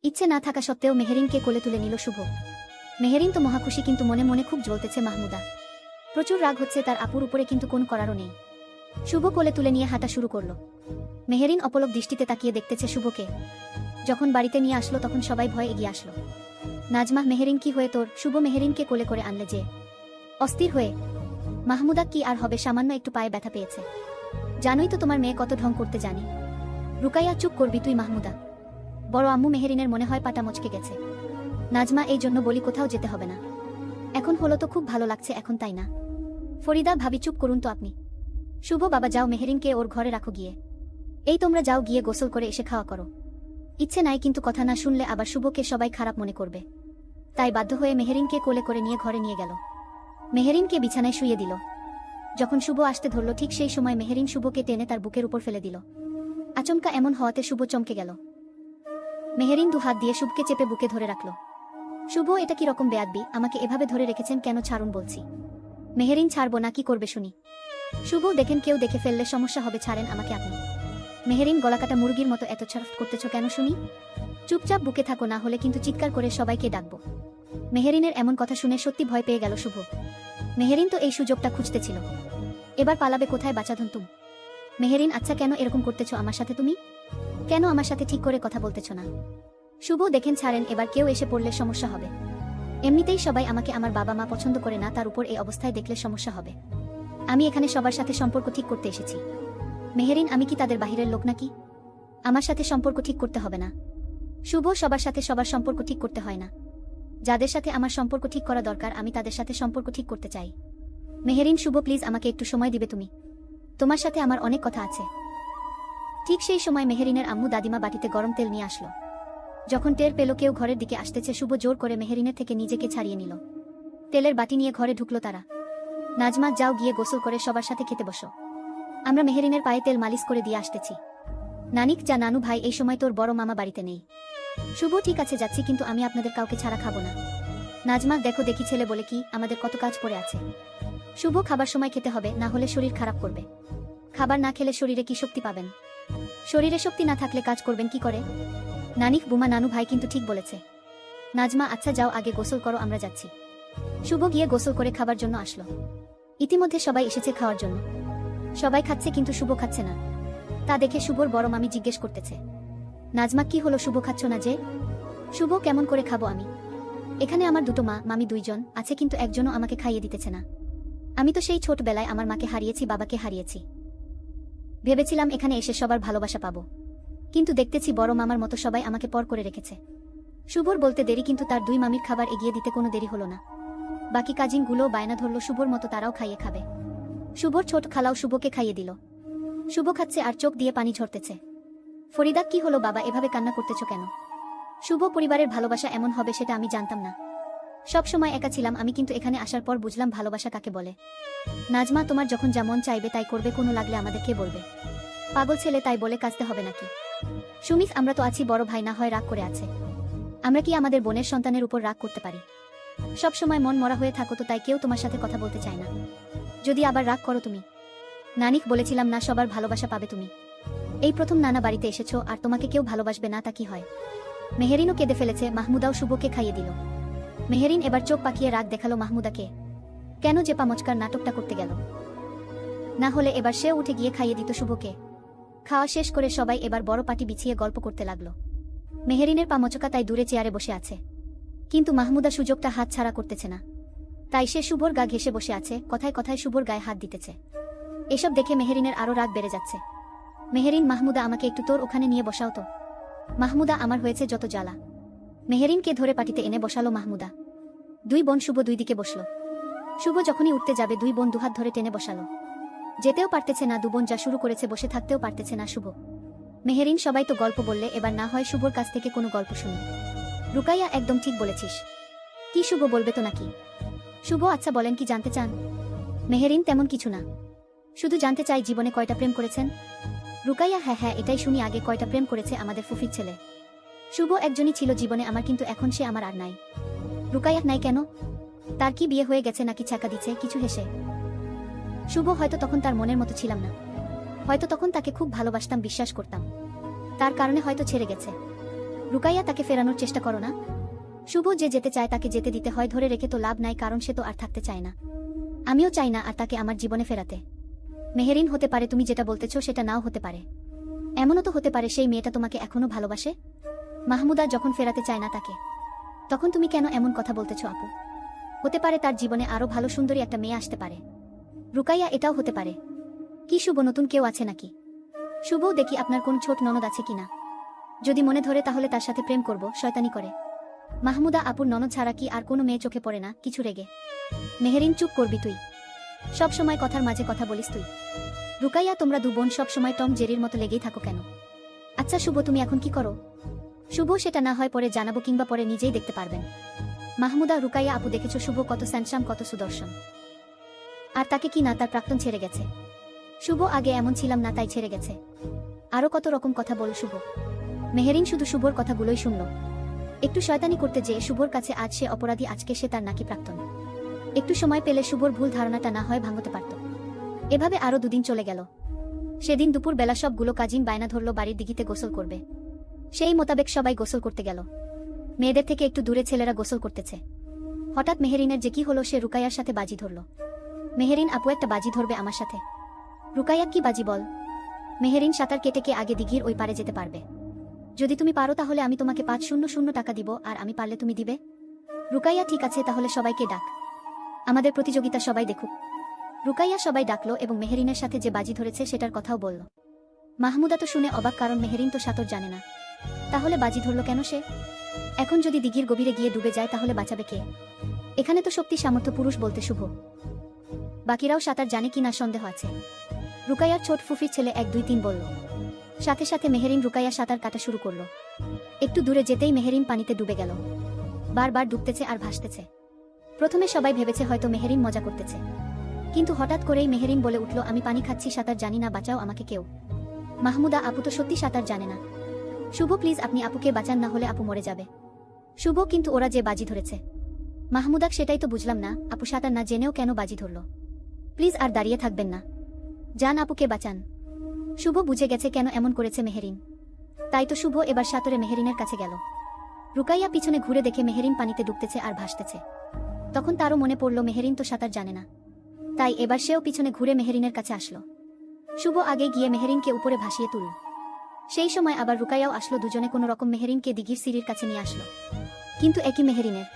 ইচ্ছে না থাকা সত্ত্বেও মেহেরিনকে কোলে তুলে নিল শুভ। মেহেরিন তো মহাখুশি, কিন্তু মনে মনে খুব জ্বলতেছে মাহমুদা। প্রচুর রাগ হচ্ছে তার আপুর উপরে, কিন্তু কোন করারও নেই। শুভ কোলে তুলে নিয়ে হাঁটা শুরু করলো। মেহেরিন অপলক দৃষ্টিতে তাকিয়ে দেখতেছে শুভকে। যখন বাড়িতে নিয়ে আসলো তখন সবাই ভয়ে এগিয়ে আসলো। নাজমা, মেহেরিন কি হয়ে তোর? শুভ মেহেরিনকে কোলে করে আনলে যে অস্থির হয়ে। মাহমুদা, কি আর হবে, সামান্য একটু পায়ে ব্যথা পেয়েছে। জানোই তো তোমার মেয়ে কত ঢং করতে জানি। রুকাইয়া, চুপ করবি তুই মাহমুদা। বড় আম্মু মেহেরিনের মনে হয় পাটা মচকে গেছে। নাজমা, এই জন্য বলি কোথাও যেতে হবে না। এখন হলো তো খুব ভালো লাগছে এখন, তাই না? ফরিদা ভাবি, চুপ করুন তো আপনি। শুভ, বাবা যাও, মেহেরিনকে ওর ঘরে রাখো গিয়ে। এই তোমরা যাও, গিয়ে গোসল করে এসে খাওয়া করো। ইচ্ছে নাই, কিন্তু কথা না শুনলে আবার শুভকে সবাই খারাপ মনে করবে। তাই বাধ্য হয়ে মেহেরিনকে কোলে করে নিয়ে ঘরে নিয়ে গেল। মেহেরিনকে বিছানায় শুইয়ে দিল। যখন শুভ আসতে ধরল ঠিক সেই সময় মেহেরিন শুভকে টেনে তার বুকের উপর ফেলে দিল। আচমকা এমন হওয়াতে শুভ চমকে গেল। মেহেরিন দু হাত দিয়ে শুভকে চেপে বুকে ধরে রাখল। শুভ, এটা কি রকম বেয়াদবি? আমাকে এভাবে ধরে রেখেছেন কেন? ছাড়ুন বলছি। মেহেরিন, ছাড়বো না, কি করবে শুনি। শুভ, দেখেন কেউ দেখে ফেললে সমস্যা হবে, ছাড়েন আমাকে আপনি। মেহেরিন, গলাকাটা মুরগির মতো এত ছটফট করতেছ কেন শুনি? চুপচাপ বুকে থাকো, না হলে কিন্তু চিৎকার করে সবাইকে ডাকবো। মেহেরিনের এমন কথা শুনে সত্যি ভয় পেয়ে গেল শুভ। মেহেরিন তো এই সুযোগটা খুঁজতেছিল। এবার পালাবে কোথায় বাচাধন তুম? মেহেরিন, আচ্ছা কেন এরকম করতেছ আমার সাথে তুমি? কেন আমার সাথে ঠিক করে কথা বলতেছ না? শুভ, দেখেন ছাড়েন, এবার কেউ এসে পড়লে সমস্যা হবে। এমনিতেই সবাই আমাকে আমার বাবা মা পছন্দ করে না, তার উপর এই অবস্থায় দেখলে সমস্যা হবে। আমি এখানে সবার সাথে সম্পর্ক ঠিক করতে এসেছি। মেহেরিন, আমি কি তাদের বাহিরের লোক নাকি? আমার সাথে সম্পর্ক ঠিক করতে হবে না। শুভ, সবার সাথে সবার সম্পর্ক ঠিক করতে হয় না। যাদের সাথে আমার সম্পর্ক ঠিক করা দরকার আমি তাদের সাথে সম্পর্ক ঠিক করতে চাই। মেহেরিন, শুভ প্লিজ আমাকে একটু সময় দিবে তুমি? তোমার সাথে আমার অনেক কথা আছে। ঠিক সেই সময় মেহেরিনের আম্মু দাদিমা বাটিতে গরম তেল নিয়ে আসলো। যখন টের পেল কেউ ঘরের দিকে আসতেছে, শুভ জোর করে মেহেরিনের থেকে নিজেকে ছাড়িয়ে নিল। তেলের বাটি নিয়ে ঘরে ঢুকলো তারা। নাজমা, যাও গিয়ে গোসল করে সবার সাথে খেতে বসো। আমরা মেহেরিনের পায়ে তেল মালিশ করে দিয়ে আসতেছি। নানিক, যা। নানু ভাই, এই সময় তোর বড় মামা বাড়িতে নেই। শুভ, ঠিক আছে যাচ্ছি, কিন্তু আমি আপনাদের কাউকে ছাড়া খাবো না। নাজমা, দেখো দেখি ছেলে বলে কি, আমাদের কত কাজ পড়ে আছে। শুভ, খাবার সময় খেতে হবে, না হলে শরীর খারাপ করবে। খাবার না খেলে শরীরে কি শক্তি পাবেন? শরীরে শক্তি না থাকলে কাজ করবেন কি করে? নানিক, বুমা, নানু ভাই কিন্তু ঠিক বলেছে। নাজমা, আচ্ছা যাও আগে গোসল করো, আমরা যাচ্ছি। শুভ গিয়ে গোসল করে খাবার জন্য আসলো। ইতিমধ্যে সবাই এসেছে খাওয়ার জন্য। সবাই খাচ্ছে কিন্তু শুভ খাচ্ছে না। তা দেখে শুভর বড় মামি জিজ্ঞেস করতেছে, নাজমা কি হলো, শুভ খাচ্ছ না যে? শুভ, কেমন করে খাবো আমি? এখানে আমার দুটো মা মামি দুইজন আছে, কিন্তু একজনও আমাকে খাইয়ে দিতেছে না। আমি তো সেই ছোটবেলায় আমার মাকে হারিয়েছি, বাবাকে হারিয়েছি। ভেবেছিলাম এখানে এসে সবার ভালোবাসা পাবো, কিন্তু দেখতেছি বড় মামার মতো সবাই আমাকে পর করে রেখেছে। শুভর বলতে দেরি, কিন্তু তার দুই মামির খাবার এগিয়ে দিতে কোনো দেরি হলো না। বাকি কাজিনগুলো বায়না ধরল শুভর মতো তারাও খাইয়ে খাবে। শুভর ছোট খালাও শুভকে খাইয়ে দিল। শুভ খাচ্ছে আর চোখ দিয়ে পানি ঝরতেছে। ফরিদা, কি হলো বাবা, এভাবে কান্না করতেছ কেন? শুভ, পরিবারের ভালোবাসা এমন হবে সেটা আমি জানতাম না। সব সময় একা ছিলাম আমি, কিন্তু এখানে আসার পর বুঝলাম ভালোবাসা কাকে বলে। নাজমা, তোমার যখন যা মন চাইবে তাই করবে, কোনো লাগলে আমাদের কে বলবে? পাগল ছেলে তাই বলে কাজতে হবে নাকি? সুমিস, আমরা তো আছি, বড় ভাই না হয় রাগ করে আছে। আমরা কি আমাদের বোনের সন্তানের উপর রাগ করতে পারি? সব সময় মন মরা হয়ে থাকো তো, তাই কেউ তোমার সাথে কথা বলতে চায় না। যদি আবার রাগ করো তুমি। নানিক, বলেছিলাম না সবার ভালোবাসা পাবে তুমি? এই প্রথম নানা বাড়িতে এসেছো আর তোমাকে কেউ ভালোবাসবে না, তা কি হয়? মেহেরিনও কেঁদে ফেলেছে, মাহমুদাও শুভকে খাইয়ে দিল। মেহেরিন এবার চোখ পাকিয়ে রাগ দেখালো মাহমুদাকে। কেন যে পামচকার নাটকটা করতে গেল? না হলে এবার সে উঠে গিয়ে খাইয়ে দিত শুভকে। খাওয়া শেষ করে সবাই এবার বড় পাটি বিছিয়ে গল্প করতে লাগলো। মেহেরিনের পামচকা তাই দূরে চেয়ারে বসে আছে, কিন্তু মাহমুদা সুযোগটা হাত ছাড়া করতেছে না। তাই সে শুভর গা ঘেঁষে বসে আছে, কথায় কথায় শুভর গায়ে হাত দিতেছে। এসব দেখে মেহেরিনের আরো রাগ বেড়ে যাচ্ছে। মেহেরিন, মাহমুদা আমাকে একটু তোর ওখানে নিয়ে বসাও তো। মাহমুদা, আমার হয়েছে যত জ্বালা। মেহেরিনকে ধরে পাটিতে এনে বসালো মাহমুদা। দুই বোন শুভ দুই দিকে বসল। শুভ যখনই উঠতে যাবে দুই বোন দুহাত ধরে টেনে বসালো। যেতেও পারতেছে না, দু বোন যা শুরু করেছে, বসে থাকতেও পারতেছে না শুভ। মেহেরিন, সবাই তো গল্প বললে, এবার না হয় শুভর কাছ থেকে কোনো গল্প শুনি। রুকাইয়া, একদম ঠিক বলেছিস। কি শুভ বলবে তো নাকি? শুভ, আচ্ছা বলেন, কি জানতে চান? মেহেরিন, তেমন কিছু না, শুধু জানতে চাই জীবনে কয়টা প্রেম করেছেন? রুকাইয়া, হ্যাঁ হ্যাঁ এটাই শুনি আগে, কয়টা প্রেম করেছে আমাদের ফুফির ছেলে? শুভ, একজনই ছিল জীবনে আমার, কিন্তু এখন সে আমার আর নাই। রুকাইয়া, নাই কেন? তার কি বিয়ে হয়ে গেছে নাকি ছ্যাঁকা দিচ্ছে কিছু হেসে? শুভ, হয়তো তখন তার মনের মতো ছিলাম না, হয়তো তখন তাকে খুব ভালোবাসতাম, বিশ্বাস করতাম, তার কারণে হয়তো ছেড়ে গেছে। রুকাইয়া তাকে ফেরানোর চেষ্টা করো না। শুভ যে যেতে চায় তাকে যেতে দিতে হয়, ধরে রেখে তো লাভ নাই, কারণ সে তো আর থাকতে চায় না। আমিও চাই না আর তাকে আমার জীবনে ফেরাতে। মেহেরিন, হতে পারে তুমি যেটা বলতেছো সেটা নাও হতে পারে। এমনও তো হতে পারে সেই মেয়েটা তোমাকে এখনো ভালোবাসে। মাহমুদা যখন ফেরাতে চায় না তাকে, তখন তুমি কেন এমন কথা বলতেছো আপু? হতে পারে তার জীবনে আরো ভালো সুন্দরী একটা মেয়ে আসতে পারে। রুকাইয়া, এটাও হতে পারে। কি শুভ, নতুন কেউ আছে নাকি? শুভ, দেখি আপনার কোন ছোট ননদ আছে কিনা। যদি মনে ধরে তাহলে তার সাথে প্রেম করব, শয়তানি করে। মাহমুদা আপুর ননদ ছাড়া কি আর কোনো মেয়ে চোখে পড়ে না? কিছু রেগে। মেহেরিন, চুপ করবি তুই। সব সময় কথার মাঝে কথা বলিস তুই। রুকাইয়া, তোমরা দু বোন সব সময় টম জেরির মতো লেগেই থাকো কেন? আচ্ছা শুভ, তুমি এখন কি করো? শুভ, সেটা না হয় পরে জানাবো, কিংবা পরে নিজেই দেখতে পারবেন। মাহমুদা, রুকাইয়া আপু, দেখেছো শুভ কত স্যান্ডসাম, কত সুদর্শন। আর তাকে কি না তার প্রাক্তন ছেড়ে গেছে? শুভ, আগে এমন ছিলাম না তাই ছেড়ে গেছে। আরো কত রকম কথা বল শুভ। মেহেরিন শুধু শুভর কথাগুলোই শুনল। একটু শয়তানি করতে যেয়ে শুভর কাছে আজ সে অপরাধী, আজকে সে তার নাকি প্রাক্তন। একটু সময় পেলে শুভর ভুল ধারণাটা না হয় ভাঙতে পারত। এভাবে আরো দুদিন চলে গেল। সেদিন দুপুর বেলা সবগুলো কাজিন বায়না ধরল বাড়ির দিঘিতে গোসল করবে। সেই মোতাবেক সবাই গোসল করতে গেল। মেয়েদের থেকে একটু দূরে ছেলেরা গোসল করতেছে। হঠাৎ মেহেরিনের যে কি হলো, সে রুকাইয়ার সাথে বাজি ধরল। মেহেরিন আপু, একটা বাজি ধরবে আমার সাথে? রুকাইয়া, কি বাজি বল? মেহেরিন, সাঁতার কেটে কে আগে দিঘির ওই পারে যেতে পারবে। যদি তুমি পারো তাহলে আমি তোমাকে 500 টাকা দিব, আর আমি পারলে তুমি দিবে। রুকাইয়া, ঠিক আছে, তাহলে সবাইকে ডাক, আমাদের প্রতিযোগিতা সবাই দেখুক। রুকাইয়া সবাই ডাকলো এবং মেহেরিনের সাথে যে বাজি ধরেছে সেটার কথাও বলল। মাহমুদা তো শুনে অবাক, কারণ মেহেরিন তো সাঁতার জানে না। তাহলে বাজি ধরল কেন সে? এখন যদি দিঘির গভীরে গিয়ে ডুবে যায় তাহলে বাঁচাবে কে? এখানে তো শক্তি সামর্থ্য পুরুষ বলতে শুভ। বাকিরাও সাঁতার জানে কি না সন্দেহ আছে। রুকাইয়ার ছোট ফুফির ছেলে 1 2 3 বলল। সাথে সাথে মেহেরিন রুকাইয়া সাঁতার কাটা শুরু করলো। একটু দূরে যেতেই মেহেরিন পানিতে ডুবে গেল। বারবার ডুবতেছে আর ভাসতেছে। প্রথমে সবাই ভেবেছে হয়তো মেহেরিন মজা করতেছে, কিন্তু হঠাৎ করেই মেহেরিন বলে উঠল, আমি পানি খাচ্ছি, সাঁতার জানি না, বাঁচাও আমাকে কেউ। মাহমুদা আপু তো সত্যি সাঁতার জানে না। শুভ, প্লিজ আপনি আপুকে বাঁচান, না হলে আপু মরে যাবে। শুভ, কিন্তু ওরা যে বাজি ধরেছে। মাহমুদা, সেটাই তো বুঝলাম না, আপু সাঁতার না জেনেও কেন বাজি ধরল? প্লিজ আর দাঁড়িয়ে থাকবেন না, যান আপুকে বাঁচান। শুভ বুঝে গেছে কেন এমন করেছে মেহেরিন। তাই তো শুভ এবার সাঁতরে মেহেরিনের কাছে গেল। রুকাইয়া পিছনে ঘুরে দেখে মেহেরিন পানিতে ডুবতেছে আর ভাসতেছে। তখন তারও মনে পড়ল মেহেরিন তো সাঁতার জানে না। তাই এবার সেও পিছনে ঘুরে মেহেরিনের কাছে আসলো। শুভ আগে গিয়ে মেহেরিনকে উপরে ভাসিয়ে তুলল। সেই সময় আবার রুকাইয়াও আসলো। দুজনে কোনো রকম মেহেরিনকে দিঘির সিঁড়ির কাছে নিয়ে আসলো। কিন্তু একই মেহেরিনের